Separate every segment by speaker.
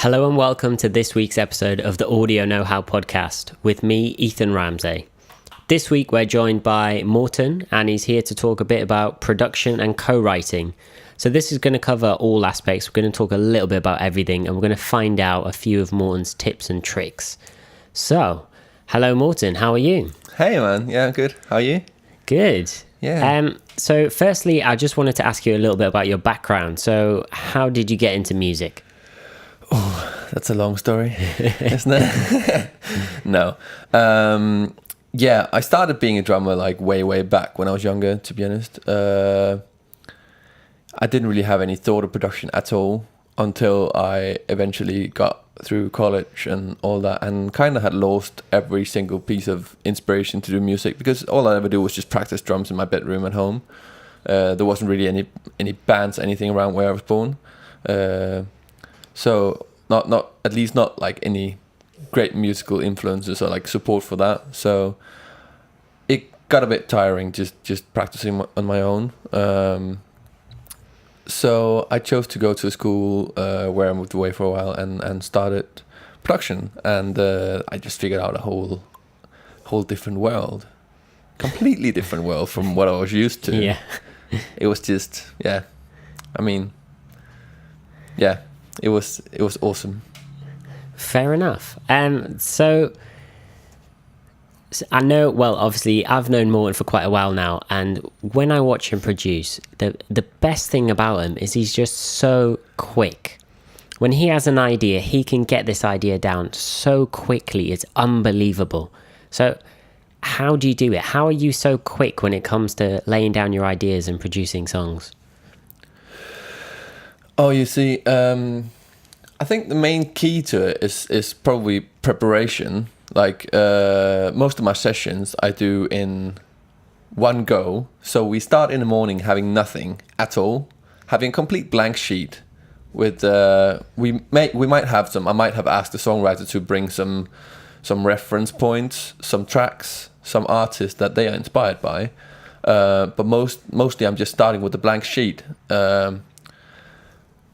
Speaker 1: Hello and welcome to this week's episode of the Audio Know-How podcast with me, Ethan Ramsey. This week we're joined by Morten, and he's here to talk a bit about production and co-writing. So this is going to cover all aspects. We're going to talk a little bit about everything, and we're going to find out a few of Morten's tips and tricks. So, hello Morten, how are you?
Speaker 2: Hey man, yeah, good. How are you?
Speaker 1: Good.
Speaker 2: Yeah.
Speaker 1: So firstly, I just wanted to ask you a little bit about your background. So how did you get into music?
Speaker 2: Oh, that's a long story, isn't it? No. Yeah, I started being a drummer like way back when I was younger, to be honest. I didn't really have any thought of production at all until I eventually got through college and all that, and kind of had lost every single piece of inspiration to do music, because all I ever do was just practice drums in my bedroom at home. There wasn't really any bands, anything around where I was born. So not at least not like any great musical influences or like support for that. So it got a bit tiring just practicing on my own. So I chose to go to a school where I moved away for a while and started production, and I just figured out a whole different world, completely different world from what I was used to.
Speaker 1: Yeah.
Speaker 2: It was just, yeah. I mean, yeah, it was awesome.
Speaker 1: Fair enough. So I know, well, obviously I've known Morten for quite a while now, and when I watch him produce, the best thing about him is he's just so quick. When he has an idea, he can get this idea down so quickly. It's unbelievable. So how do you do it? How are you so quick when it comes to laying down your ideas and producing songs?
Speaker 2: Oh, you see, I think the main key to it is probably preparation. Like most of my sessions I do in one go. So we start in the morning having nothing at all, having a complete blank sheet. With we might have some. I might have asked the songwriter to bring some reference points, some tracks, some artists that they are inspired by. But mostly I'm just starting with a blank sheet.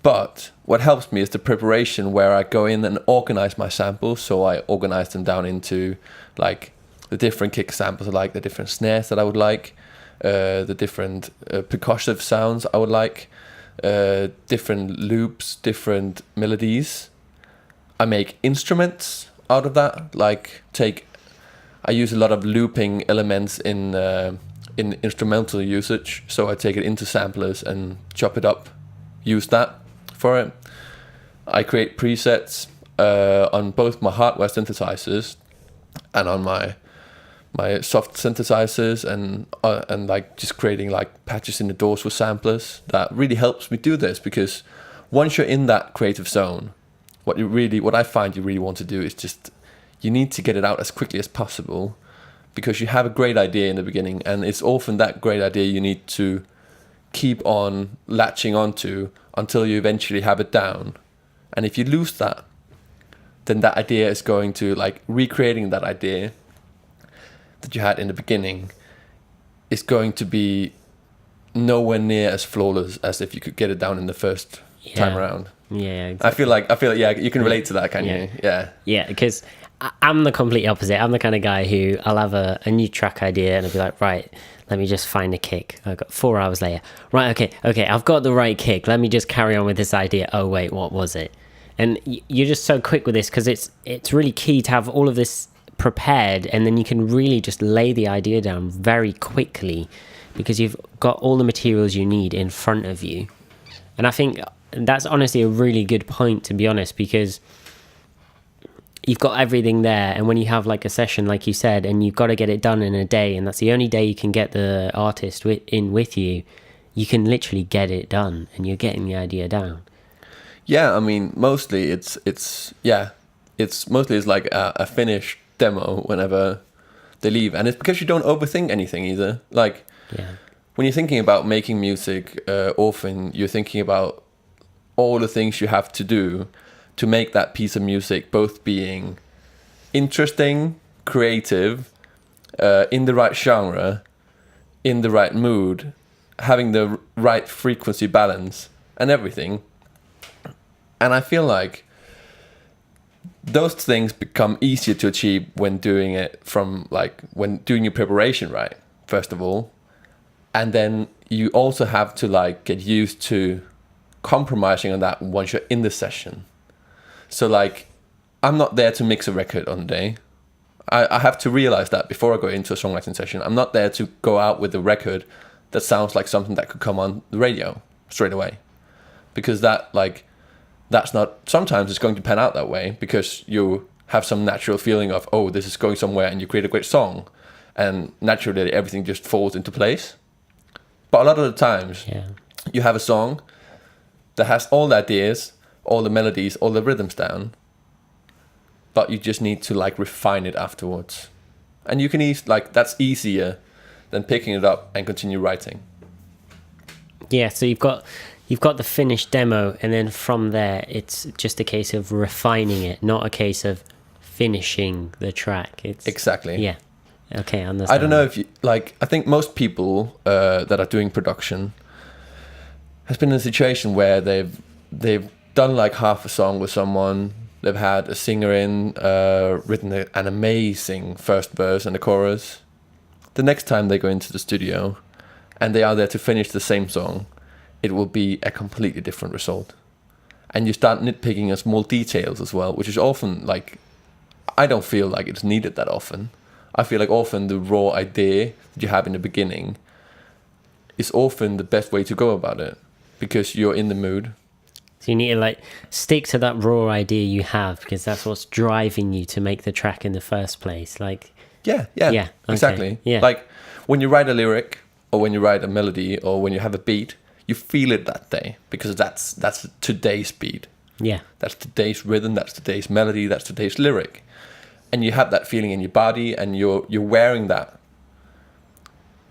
Speaker 2: But what helps me is the preparation, where I go in and organize my samples. So I organize them down into like the different kick samples I like, the different snares that I would like, the different percussive sounds I would like, different loops, different melodies. I make instruments out of that. I use a lot of looping elements in instrumental usage. So I take it into samplers and chop it up, use that for it. I create presets on both my hardware synthesizers and on my soft synthesizers, and like just creating like patches in the doors with samplers. That really helps me do this, because once you're in that creative zone, what I find you really want to do is just, you need to get it out as quickly as possible, because you have a great idea in the beginning, and it's often that great idea you need to keep on latching onto until you eventually have it down. And if you lose that, then that idea is going to, like, recreating that idea that you had in the beginning is going to be nowhere near as flawless as if you could get it down in the first time around.
Speaker 1: Yeah, exactly.
Speaker 2: I feel like yeah, you can relate to that, can you?
Speaker 1: Yeah, because I'm the complete opposite. I'm the kind of guy who, I'll have a new track idea and I'll be like, right, let me just find a kick. I've got 4 hours later. Right, okay, I've got the right kick. Let me just carry on with this idea. Oh, wait, what was it? And you're just so quick with this, because it's really key to have all of this prepared, and then you can really just lay the idea down very quickly, because you've got all the materials you need in front of you. And I think that's honestly a really good point, to be honest, because you've got everything there, and when you have like a session, like you said, and you've got to get it done in a day, and that's the only day you can get the artist in with you, you can literally get it done, and you're getting the idea down.
Speaker 2: Yeah, I mean, mostly it's like a finished demo whenever they leave, and it's because you don't overthink anything either. Like, when you're thinking about making music, often you're thinking about all the things you have to do to make that piece of music both being interesting, creative, in the right genre, in the right mood, having the right frequency balance and everything. And I feel like those things become easier to achieve when doing it from like when doing your preparation right, first of all. And then you also have to like get used to compromising on that once you're in the session. So like, I'm not there to mix a record on the day. I have to realize that before I go into a songwriting session. I'm not there to go out with a record that sounds like something that could come on the radio straight away. Because that's not, sometimes it's going to pan out that way because you have some natural feeling of, oh, this is going somewhere, and you create a great song. And naturally everything just falls into place. But a lot of the times, you have a song that has all the ideas, all the melodies, all the rhythms down, but you just need to like refine it afterwards. And you can that's easier than picking it up and continue writing.
Speaker 1: Yeah, so you've got the finished demo, and then from there it's just a case of refining it, not a case of finishing the track. It's
Speaker 2: exactly.
Speaker 1: Yeah. Okay, I understand.
Speaker 2: I don't know if you like. I think most people that are doing production has been in a situation where they've done like half a song with someone. They've had a singer in, written an amazing first verse and a chorus. The next time they go into the studio, and they are there to finish the same song, it will be a completely different result. And you start nitpicking on small details as well, which is often like, I don't feel like it's needed that often. I feel like often the raw idea that you have in the beginning is often the best way to go about it, because you're in the mood.
Speaker 1: So you need to like stick to that raw idea you have, because that's what's driving you to make the track in the first place. Like,
Speaker 2: yeah,
Speaker 1: okay,
Speaker 2: exactly.
Speaker 1: Yeah.
Speaker 2: Like when you write a lyric, or when you write a melody, or when you have a beat, you feel it that day, because that's today's beat.
Speaker 1: Yeah.
Speaker 2: That's today's rhythm, that's today's melody, that's today's lyric. And you have that feeling in your body, and you're wearing that.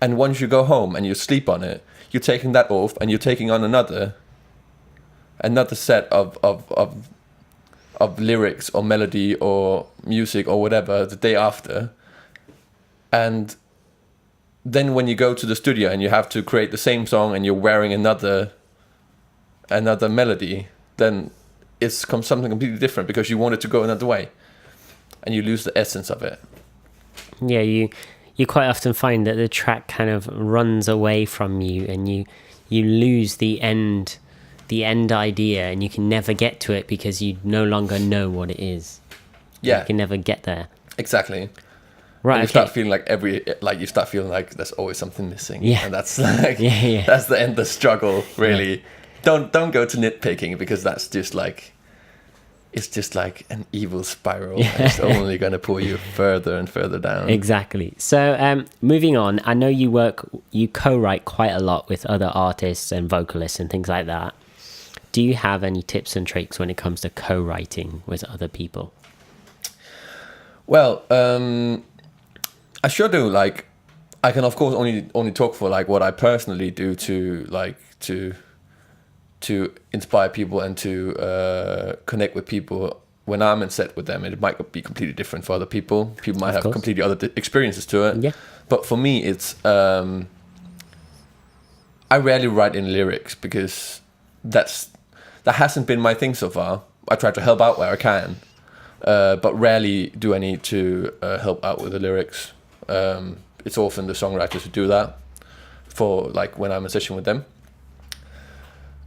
Speaker 2: And once you go home and you sleep on it, you're taking that off, and you're taking on another set of lyrics or melody or music or whatever the day after. And then when you go to the studio and you have to create the same song, and you're wearing another melody, then it's something completely different, because you want it to go another way, and you lose the essence of it.
Speaker 1: Yeah, you quite often find that the track kind of runs away from you, and you lose the end idea, and you can never get to it because you no longer know what it is.
Speaker 2: Yeah,
Speaker 1: you can never get there.
Speaker 2: Exactly.
Speaker 1: Right.
Speaker 2: And you start feeling like there's always something missing.
Speaker 1: Yeah.
Speaker 2: And that's like that's the endless struggle, really. Yeah. Don't go to nitpicking, because that's just like, it's just like an evil spiral.
Speaker 1: Yeah.
Speaker 2: And it's only going to pull you further and further down.
Speaker 1: Exactly. So moving on, I know you co-write quite a lot with other artists and vocalists and things like that. Do you have any tips and tricks when it comes to co-writing with other people?
Speaker 2: Well, I sure do. Like, I can of course only talk for like what I personally do to inspire people and to connect with people when I'm in set with them. It might be completely different for other people. People might have completely other experiences to it.
Speaker 1: Yeah.
Speaker 2: But for me, it's I rarely write in lyrics, because that hasn't been my thing so far. I try to help out where I can, but rarely do I need to help out with the lyrics. It's often the songwriters who do that, for like when I'm in session with them.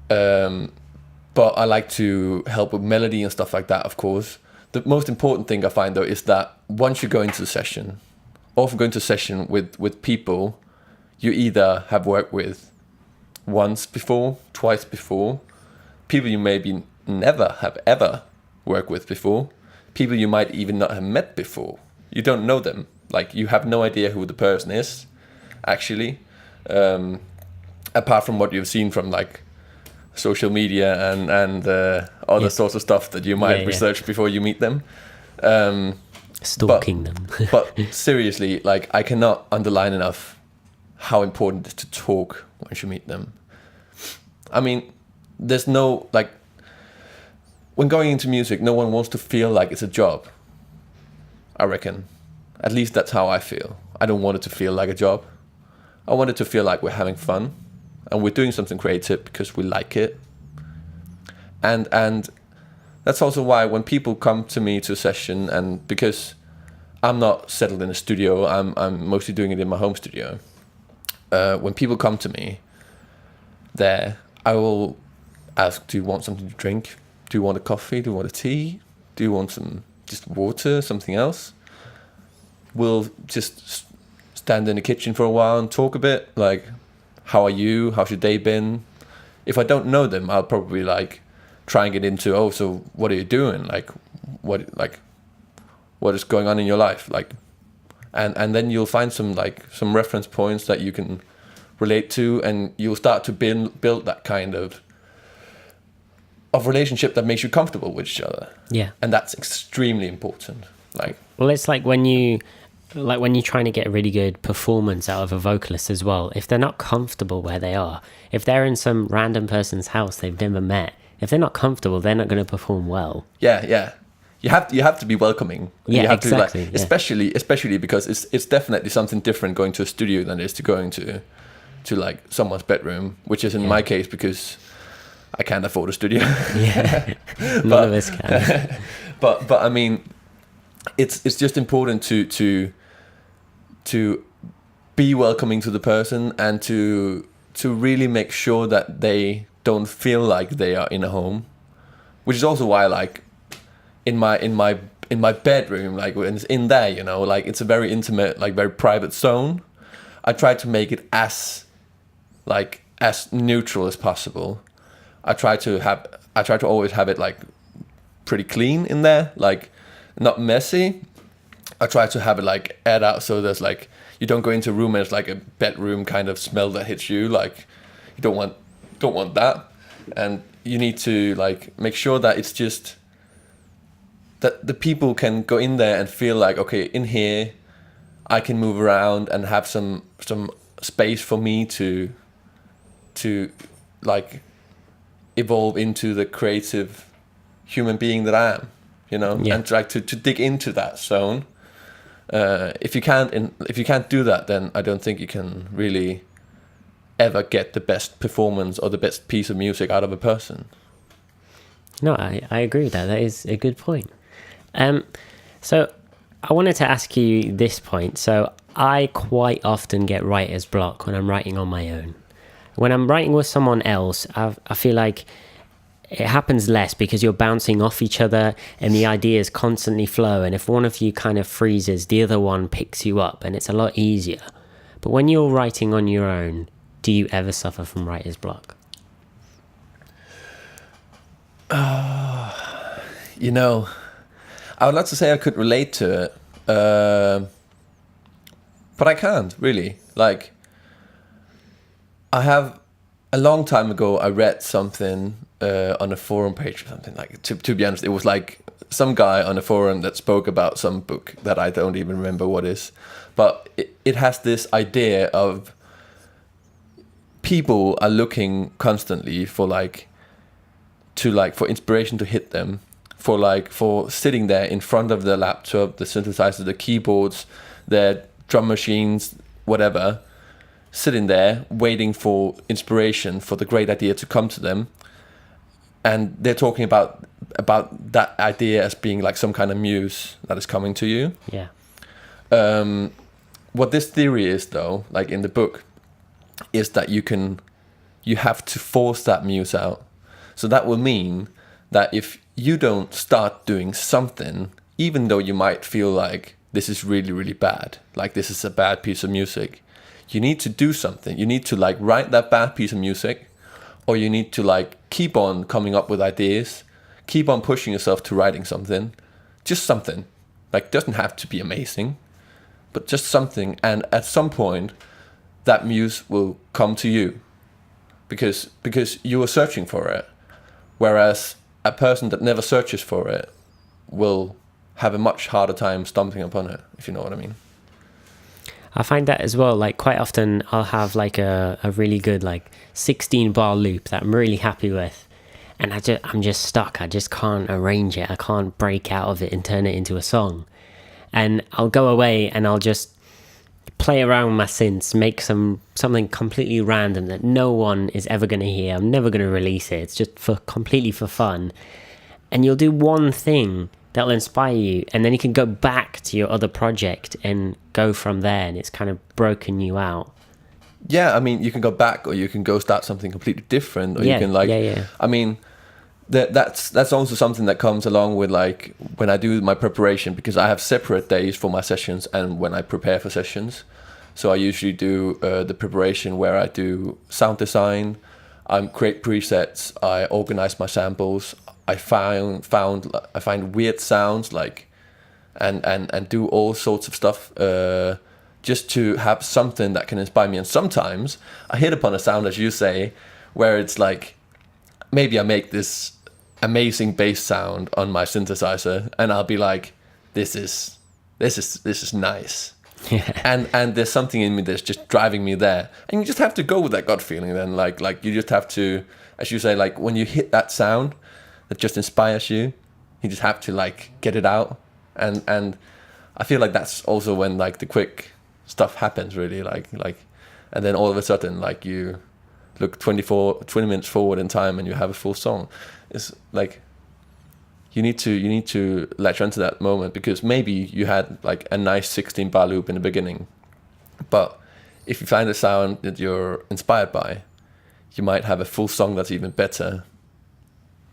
Speaker 2: But I like to help with melody and stuff like that, of course. The most important thing I find, though, is that once you go into the session, often go into a session with people you either have worked with once before, twice before, people you maybe never have ever worked with before, people you might even not have met before. You don't know them. Like, you have no idea who the person is, actually, apart from what you've seen from like social media and other sorts of stuff that you might research before you meet them.
Speaker 1: Stalking them.
Speaker 2: But seriously, like, I cannot underline enough how important it is to talk once you meet them. I mean, there's no, like, when going into music, no one wants to feel like it's a job, I reckon. At least that's how I feel. I don't want it to feel like a job. I want it to feel like we're having fun, and we're doing something creative because we like it. And that's also why when people come to me to a session, and because I'm not settled in a studio, I'm mostly doing it in my home studio. When people come to me there, I will ask, do you want something to drink? Do you want a coffee? Do you want a tea? Do you want some just water, something else? We'll just stand in the kitchen for a while and talk a bit, like, how are you? How's your day been? If I don't know them, I'll probably like try and get into, oh, so what are you doing? Like what is going on in your life? Like, and then you'll find some reference points that you can relate to, and you'll start to build that kind of relationship that makes you comfortable with each other.
Speaker 1: Yeah.
Speaker 2: And that's extremely important. Like,
Speaker 1: well, it's like when you're trying to get a really good performance out of a vocalist as well. If they're not comfortable where they are, if they're in some random person's house they've never met, if they're not comfortable, they're not going to perform well.
Speaker 2: Yeah. You have to be welcoming.
Speaker 1: Yeah,
Speaker 2: you have
Speaker 1: exactly.
Speaker 2: To, like, especially because it's definitely something different going to a studio than it is to going to like someone's bedroom, which is in my case because I can't afford a studio.
Speaker 1: Yeah, none of us can.
Speaker 2: but I mean, it's just important to be welcoming to the person, and to really make sure that they don't feel like they are in a home, which is also why, like, in my bedroom, like when it's in there, you know, like it's a very intimate, like very private zone. I try to make it as neutral as possible. I try to always have it like pretty clean in there, like not messy. I try to have it like aired out, so there's like, you don't go into a room and it's like a bedroom kind of smell that hits you. Like, you don't want that, and you need to like make sure that it's just that the people can go in there and feel like, okay, in here I can move around and have some space for me to like evolve into the creative human being that I am, you know, and try to dig into that zone. If you can't do that, then I don't think you can really ever get the best performance or the best piece of music out of a person.
Speaker 1: No, I agree with that. That is a good point. So I wanted to ask you this point. So I quite often get writer's block when I'm writing on my own. When I'm writing with someone else, I feel like it happens less because you're bouncing off each other and the ideas constantly flow. And if one of you kind of freezes, the other one picks you up, and it's a lot easier. But when you're writing on your own, do you ever suffer from writer's block?
Speaker 2: You know, I would like to say I could relate to it, but I can't really. Like, I have, a long time ago, I read something on a forum page or something. Like, to be honest, it was like some guy on a forum that spoke about some book that I don't even remember what is. But it has this idea of people are looking constantly for for inspiration to hit them, for sitting there in front of the laptop, the synthesizer, the keyboards, their drum machines, whatever, sitting there waiting for inspiration, for the great idea to come to them. And they're talking about that idea as being like some kind of muse that is coming to you.
Speaker 1: Yeah.
Speaker 2: What this theory is, though, like in the book, is that you have to force that muse out. So that will mean that if you don't start doing something, even though you might feel like this is really, really bad, like this is a bad piece of music, you need to do something. You need to like write that bad piece of music, or you need to like keep on coming up with ideas, keep on pushing yourself to writing something, just something. Like, doesn't have to be amazing, but just something. And at some point, that muse will come to you because you are searching for it. Whereas a person that never searches for it will have a much harder time stumbling upon it, if you know what I mean.
Speaker 1: I find that as well. Like, quite often I'll have like a really good like 16 bar loop that I'm really happy with, and I'm just stuck. I just can't arrange it. I can't break out of it and turn it into a song. And I'll go away and I'll just play around with my synths, make something completely random that no one is ever going to hear. I'm never going to release it. It's just completely for fun. and you'll do one thing that'll inspire you, and then you can go back to your other project and go from there, and it's kind of broken you out.
Speaker 2: Yeah, I mean, you can go back, or you can go start something completely different, or you can like. I mean, that's also something that comes along with like when I do my preparation, because I have separate days for my sessions and when I prepare for sessions. So I usually do the preparation where I do sound design, I create presets, I organize my samples, I find weird sounds like, and do all sorts of stuff. Just to have something that can inspire me. And sometimes I hit upon a sound, as you say, where it's like, maybe I make this amazing bass sound on my synthesizer, and I'll be like, this is nice. And there's something in me that's just driving me there. And you just have to go with that gut feeling then. Like you just have to, as you say, like when you hit that sound that just inspires you, you just have to like get it out. And I feel like that's also when like the quick stuff happens, really, like and then all of a sudden like you look 20 minutes forward in time and you have a full song. It's like you need to latch onto that moment, because maybe you had like a nice 16 bar loop in the beginning, but if you find a sound that you're inspired by, you might have a full song that's even better,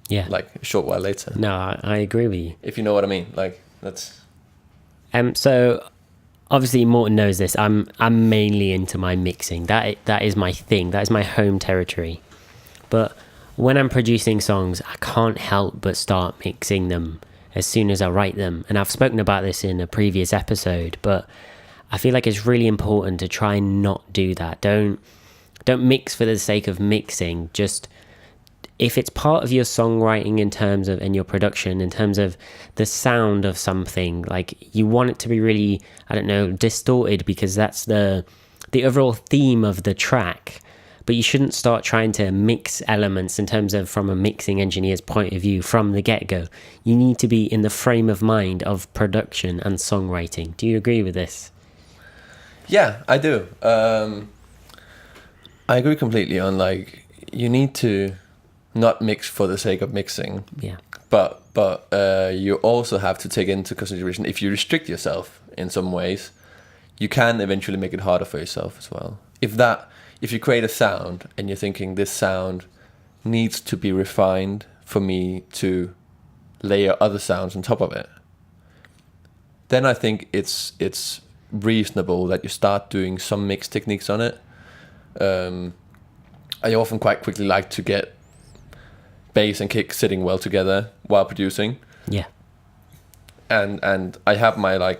Speaker 2: like a short while later.
Speaker 1: No, I agree with you,
Speaker 2: if you know what I mean. Like that's
Speaker 1: so obviously Morten knows this. I'm mainly into my mixing. That is my thing. That is my home territory. But when I'm producing songs, I can't help but start mixing them as soon as I write them. And I've spoken about this in a previous episode, but I feel like it's really important to try and not do that. Don't mix for the sake of mixing. Just if it's part of your songwriting in terms of, and your production in terms of the sound of something, like you want it to be really, I don't know, distorted, because that's the overall theme of the track. But you shouldn't start trying to mix elements in terms of from a mixing engineer's point of view from the get-go. You need to be in the frame of mind of production and songwriting. Do you agree with this?
Speaker 2: Yeah, I do. I agree completely on like you need to not mix for the sake of mixing.
Speaker 1: Yeah.
Speaker 2: But you also have to take into consideration, if you restrict yourself in some ways, you can eventually make it harder for yourself as well. If you create a sound and you're thinking this sound needs to be refined for me to layer other sounds on top of it, then I think it's reasonable that you start doing some mix techniques on it. I often quite quickly like to get bass and kick sitting well together while producing.
Speaker 1: Yeah.
Speaker 2: And I have my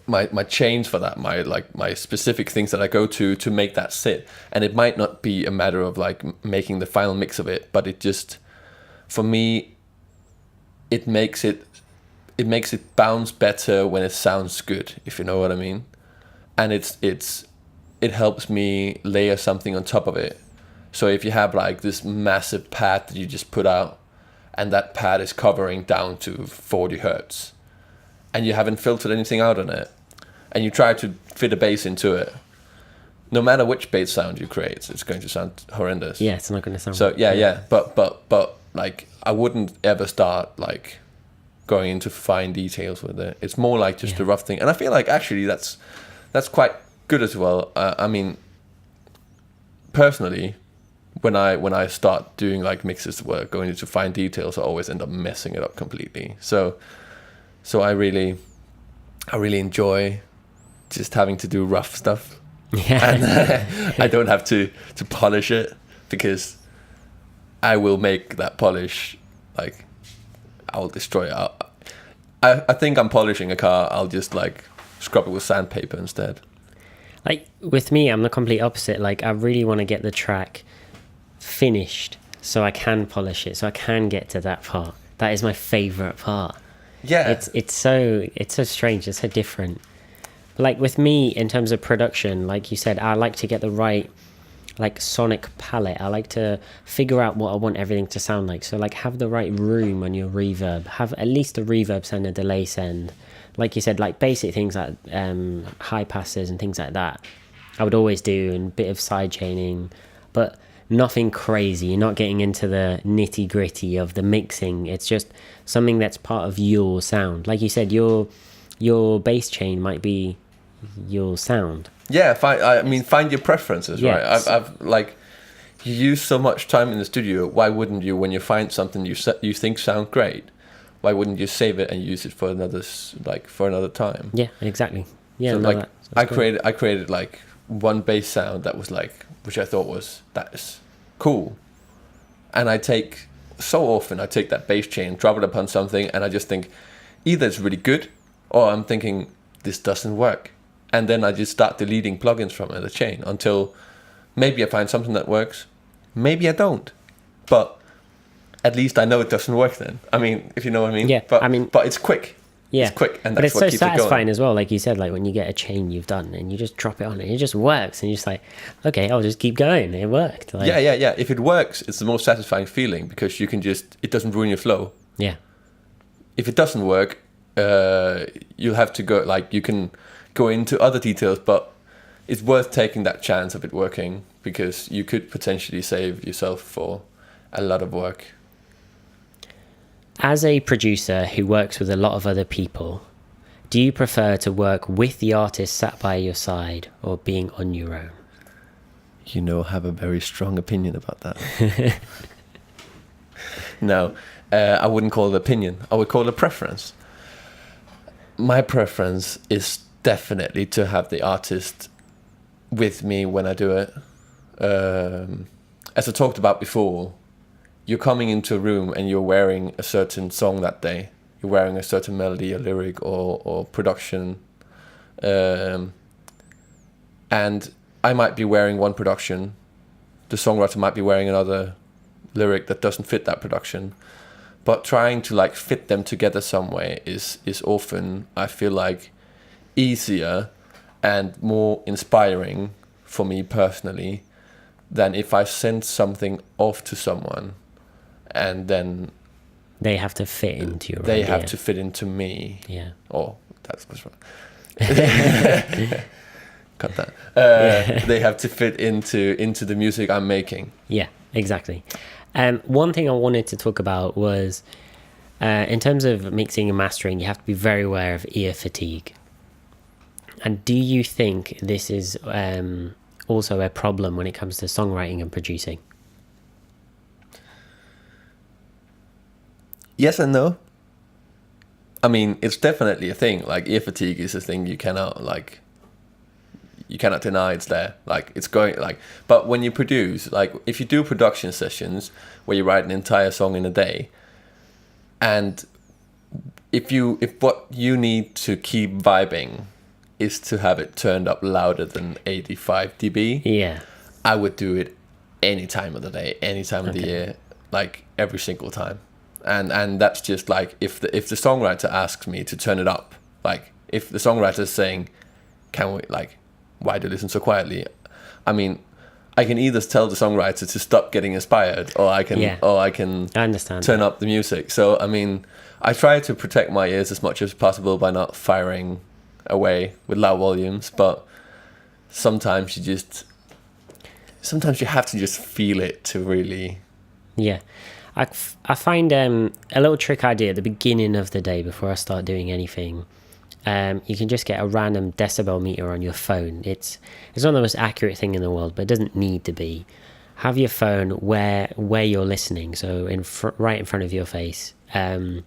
Speaker 2: my chains for that, my specific things that I go to make that sit. And it might not be a matter of like making the final mix of it, but it just, for me, it makes it bounce better when it sounds good, if you know what I mean. And it helps me layer something on top of it. So if you have like this massive pad that you just put out, and that pad is covering down to 40 hertz, and you haven't filtered anything out on it, and you try to fit a bass into it, no matter which bass sound you create, it's going to sound horrendous.
Speaker 1: Yeah, it's not going to sound.
Speaker 2: So yeah. But like I wouldn't ever start like going into fine details with it. It's more like just a rough thing, and I feel like actually that's quite good as well. I mean, personally, when I start doing like mixes where going into fine details, I always end up messing it up completely. So I really enjoy just having to do rough stuff.
Speaker 1: Yeah.
Speaker 2: And I don't have to polish it, because I will make that polish, like I will destroy it. I think I'm polishing a car, I'll just like scrub it with sandpaper instead.
Speaker 1: Like with me, I'm the complete opposite. Like I really want to get the track finished so I can polish it, so I can get to that part. That is my favorite part.
Speaker 2: Yeah.
Speaker 1: It's so strange, it's so different. But like with me, in terms of production, like you said, I like to get the right like sonic palette. I like to figure out what I want everything to sound like. So like have the right room on your reverb, have at least a reverb send, a delay send. Like you said, like basic things like high passes and things like that I would always do, and a bit of side chaining. But nothing crazy. You're not getting into the nitty gritty of the mixing. It's just something that's part of your sound. Like you said, your bass chain might be your sound.
Speaker 2: Yeah, find your preferences,
Speaker 1: Yeah.
Speaker 2: right? I've like, you use so much time in the studio. Why wouldn't you, when you find something you think sound great, why wouldn't you save it and use it for another time?
Speaker 1: Yeah, exactly. Yeah,
Speaker 2: So
Speaker 1: no,
Speaker 2: like,
Speaker 1: that's great.
Speaker 2: I created like one bass sound that was like, which I thought that is cool, and I take that bass chain, drop it upon something, and I just think either it's really good, or I'm thinking this doesn't work, and then I just start deleting plugins from the chain until maybe I find something that works, maybe I don't, but at least I know it doesn't work then. I mean, if you know what I mean.
Speaker 1: Yeah,
Speaker 2: but it's quick.
Speaker 1: Yeah,
Speaker 2: it's quick, and
Speaker 1: but
Speaker 2: that's
Speaker 1: it's
Speaker 2: what
Speaker 1: so
Speaker 2: keeps it going.
Speaker 1: satisfying as well. Like you said, like when you get a chain you've done and you just drop it on and it just works, and you're just like, okay, I'll just keep going. It worked. Like,
Speaker 2: Yeah. If it works, it's the most satisfying feeling because it doesn't ruin your flow.
Speaker 1: Yeah.
Speaker 2: If it doesn't work, you'll have to go, like, you can go into other details, but it's worth taking that chance of it working because you could potentially save yourself for a lot of work.
Speaker 1: As a producer who works with a lot of other people, do you prefer to work with the artist sat by your side or being on your own?
Speaker 2: I have a very strong opinion about that. No, I wouldn't call it opinion. I would call it a preference. My preference is definitely to have the artist with me when I do it. As I talked about before, you're coming into a room and you're wearing a certain song that day. You're wearing a certain melody, a lyric, or production. And I might be wearing one production. The songwriter might be wearing another lyric that doesn't fit that production. But trying to like fit them together some way is often, I feel like, easier and more inspiring for me personally than if I send something off to someone and then
Speaker 1: they have to fit into your
Speaker 2: they
Speaker 1: idea.
Speaker 2: have to fit into me.
Speaker 1: Yeah.
Speaker 2: Oh, that's what's wrong. Cut that. They have to fit into the music I'm making.
Speaker 1: Yeah, exactly. One thing I wanted to talk about was in terms of mixing and mastering, you have to be very aware of ear fatigue. And do you think this is also a problem when it comes to songwriting and producing?
Speaker 2: Yes and no. I mean, it's definitely a thing. Like, ear fatigue is a thing you cannot deny it's there. Like, it's going, like, but when you produce, like, if you do production sessions where you write an entire song in a day, and if what you need to keep vibing is to have it turned up louder than 85 dB,
Speaker 1: Yeah.
Speaker 2: I would do it any time of the day, any time of the year, like every single time. And that's just like, if the songwriter asks me to turn it up, like if the songwriter is saying, can we, like, why do you listen so quietly? I mean, I can either tell the songwriter to stop getting inspired, or I can
Speaker 1: I understand
Speaker 2: turn up the music. So I mean, I try to protect my ears as much as possible by not firing away with loud volumes, but sometimes you have to just feel it to really.
Speaker 1: Yeah. I find a little trick idea at the beginning of the day before I start doing anything. You can just get a random decibel meter on your phone. It's not the most accurate thing in the world, but it doesn't need to be. Have your phone where you're listening, so right in front of your face, and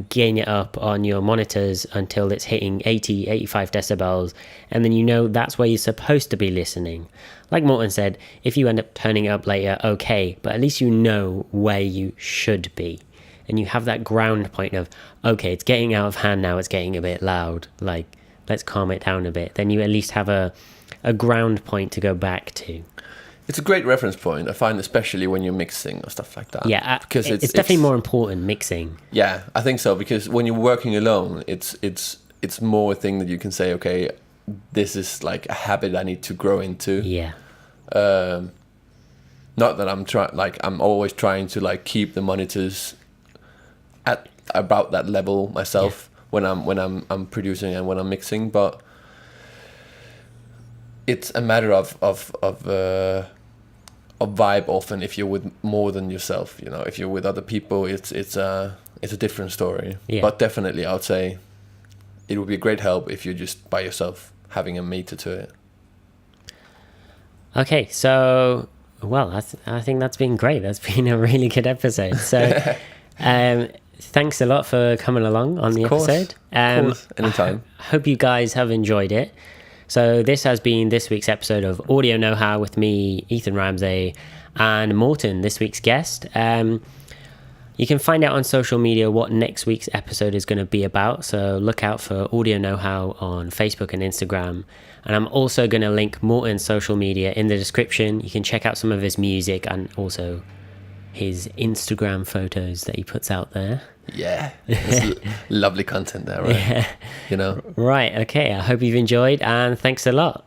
Speaker 1: gain it up on your monitors until it's hitting 80, 85 decibels, and then you know that's where you're supposed to be listening. Like Morten said, if you end up turning it up later, okay, but at least you know where you should be. And you have that ground point of, okay, it's getting out of hand now, it's getting a bit loud, like, let's calm it down a bit. Then you at least have a ground point to go back to.
Speaker 2: It's a great reference point, I find, especially when you're mixing or stuff like that.
Speaker 1: Yeah,
Speaker 2: because
Speaker 1: it's definitely more important, mixing.
Speaker 2: Yeah, I think so, because when you're working alone, it's more a thing that you can say, okay, this is like a habit I need to grow into.
Speaker 1: Yeah.
Speaker 2: Not that I'm always trying to like keep the monitors at about that level myself when I'm producing and when I'm mixing, but it's a matter of vibe often if you're with more than yourself. You know, if you're with other people, it's a different story.
Speaker 1: Yeah.
Speaker 2: But definitely, I would say it would be a great help if you're just by yourself, having a meter to it.
Speaker 1: Okay, so well, I think that's been great. That's been a really good episode. So, thanks a lot for coming along on the episode.
Speaker 2: Of course, anytime.
Speaker 1: I hope you guys have enjoyed it. So this has been this week's episode of Audio Know-How with me, Ethan Ramsey, and Morten, this week's guest. You can find out on social media what next week's episode is going to be about. So look out for Audio Know-How on Facebook and Instagram. And I'm also going to link Morten's social media in the description. You can check out some of his music and also his Instagram photos that he puts out there.
Speaker 2: Yeah, it's lovely content there, right?
Speaker 1: Yeah.
Speaker 2: You know.
Speaker 1: Right, okay. I hope you've enjoyed, and thanks a lot.